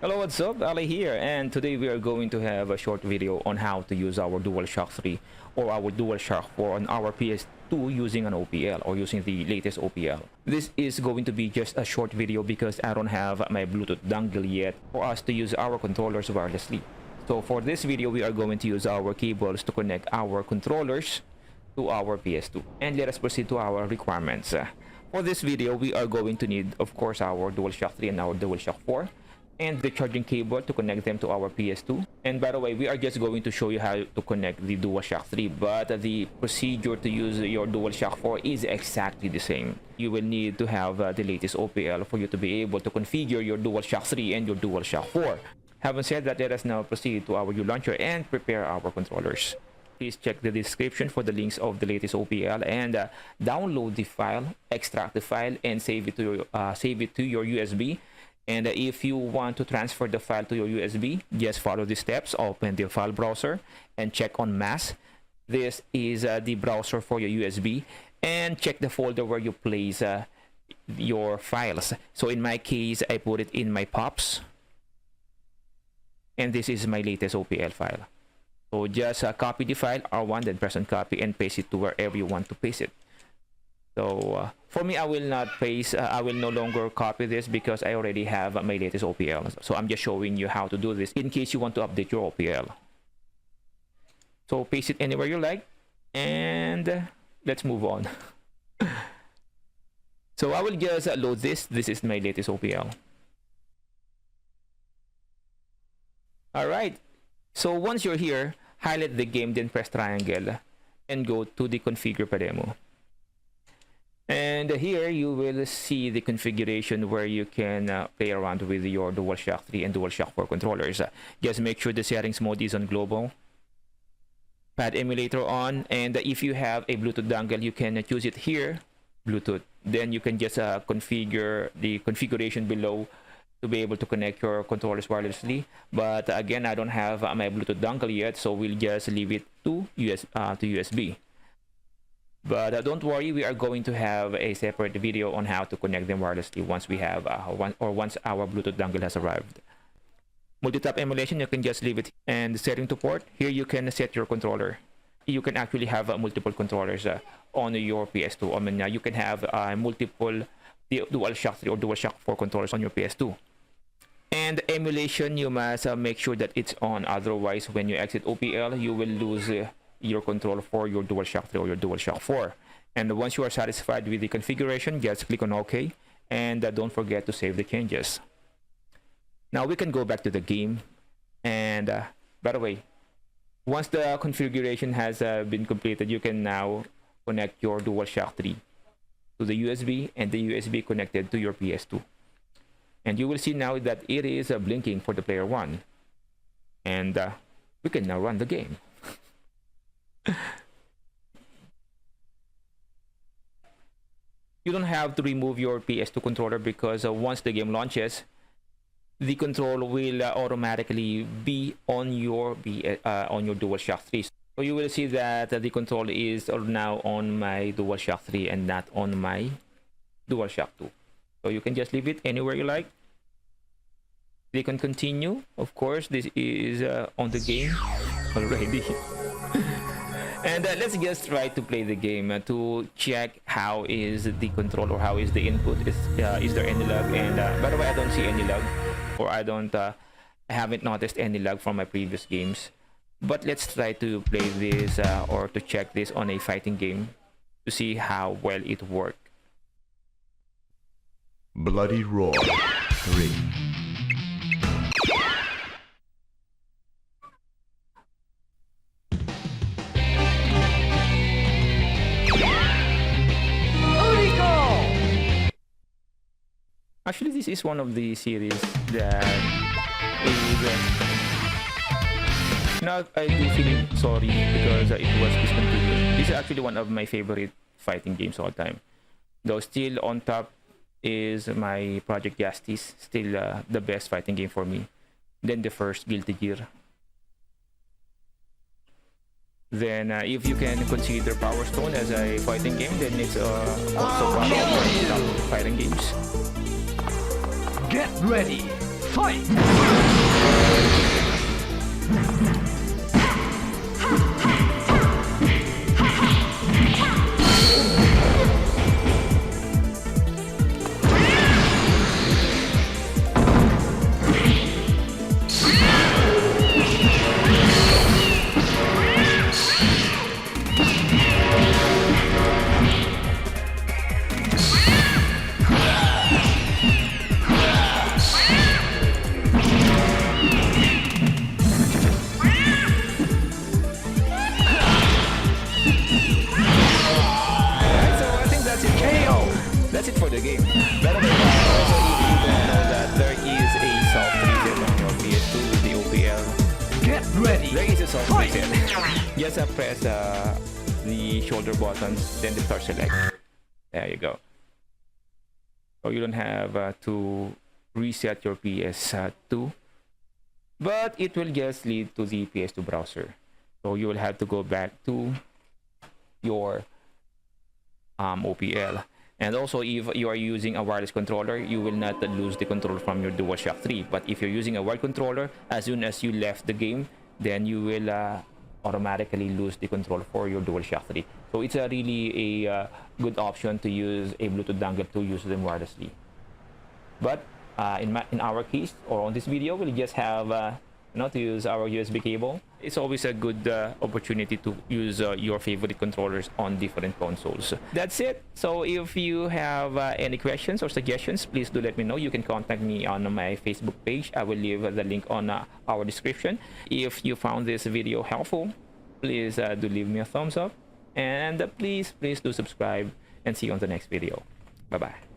Hello, what's up? Ali here, and today we are going to have a short video on how to use our Dualshock 3 or our Dualshock 4 on our PS2 using an OPL or using the latest OPL. This is going to be just a short video because I don't have my Bluetooth dongle yet for us to use our controllers wirelessly. So for this video, we are going to use our cables to connect our controllers to our PS2. And let us proceed to our requirements. For this video, we are going to need, of course, our Dualshock 3 and our Dualshock 4. And the charging cable to connect them to our PS2. And by the way, we are just going to show you how to connect the Dualshock 3, but the procedure to use your Dualshock 4 is exactly the same. You will need to have the latest OPL for you to be able to configure your Dualshock 3 and your Dualshock 4. Having said that, let us now proceed to our launcher and prepare our controllers. Please check the description for the links of the latest OPL and download the file, extract the file, and save it to your USB. And if you want to transfer the file to your USB, just follow the steps. Open the file browser and check on mass. This is the browser for your USB, and check the folder where you place your files. So in my case, I put it in my pops, and this is my latest OPL file. So just copy the file R1, then press on copy and paste it to wherever you want to paste it. So for me, I will not paste, I will no longer copy this because I already have my latest OPL. So I'm just showing you how to do this in case you want to update your OPL. So paste it anywhere you like, and let's move on. So I will just load this. This is my latest OPL. All right. So once you're here, highlight the game, then press triangle and go to the configure pa demo. And here you will see the configuration where you can play around with your Dualshock 3 and Dualshock 4 controllers. Just make sure the settings mode is on global, pad emulator on, and if you have a Bluetooth dongle, you can choose it here, Bluetooth. Then you can just configure the configuration below to be able to connect your controllers wirelessly. But again, I don't have my Bluetooth dongle yet, so we'll just leave it to USB. But don't worry, we are going to have a separate video on how to connect them wirelessly once we have once our Bluetooth dongle has arrived. Multi-tap emulation, you can just leave it. And setting to port, here you can set your controller. You can actually have multiple controllers on your PS2. I mean, you can have multiple Dualshock 3 or Dualshock 4 controllers on your PS2. And emulation, you must make sure that it's on. Otherwise, when you exit OPL, you will lose your control for your Dualshock 3 or your Dualshock 4. And once you are satisfied with the configuration, just click on OK, and don't forget to save the changes. Now we can go back to the game, and by the way, once the configuration has been completed, you can now connect your Dualshock 3 to the USB, and the USB connected to your PS2. And you will see now that it is blinking for the player 1, and we can now run the game. You don't have to remove your PS2 controller because once the game launches, the control will automatically be on your Dualshock 3. So you will see that the control is now on my Dualshock 3 and not on my Dualshock 2. So you can just leave it anywhere you like. Click on continue. Of course, this is on the game already. And let's just try to play the game to check how is the control or how is the input. Is there any lag? And by the way, I don't see any lag, or I haven't noticed any lag from my previous games. But let's try to play this or to check this on a fighting game to see how well it works. Bloody Roar 3. Actually, this is one of the series that is... now I do feel sorry because it was discontinued. This is actually one of my favorite fighting games all time. Though still on top is my Project Justice, still the best fighting game for me. Then the first Guilty Gear. Then if you can consider Power Stone as a fighting game, then it's also one of my top fighting games. Get ready, Alright, so I think that's it. That's it for the game. By the way, also if you don't know that there is a soft reset on your PS2 with the OPL. Get ready. There is a soft reset. Just press the shoulder buttons, then the start select. There you go. So you don't have to reset your PS2, but it will just lead to the PS2 browser. So you will have to go back to your OPL. And also, if you are using a wireless controller, you will not lose the control from your Dualshock 3. But if you're using a wired controller, as soon as you left the game, then you will automatically lose the control for your Dualshock 3. So it's a really a good option to use a Bluetooth dongle to use them wirelessly. But in our case, or on this video, we'll just have to use our USB cable. It's always a good opportunity to use your favorite controllers on different consoles. That's it. So if you have any questions or suggestions, please do let me know. You can contact me on my Facebook page. I will leave the link on our description. If you found this video helpful, please do leave me a thumbs up. And please do subscribe, and see you on the next video. Bye-bye.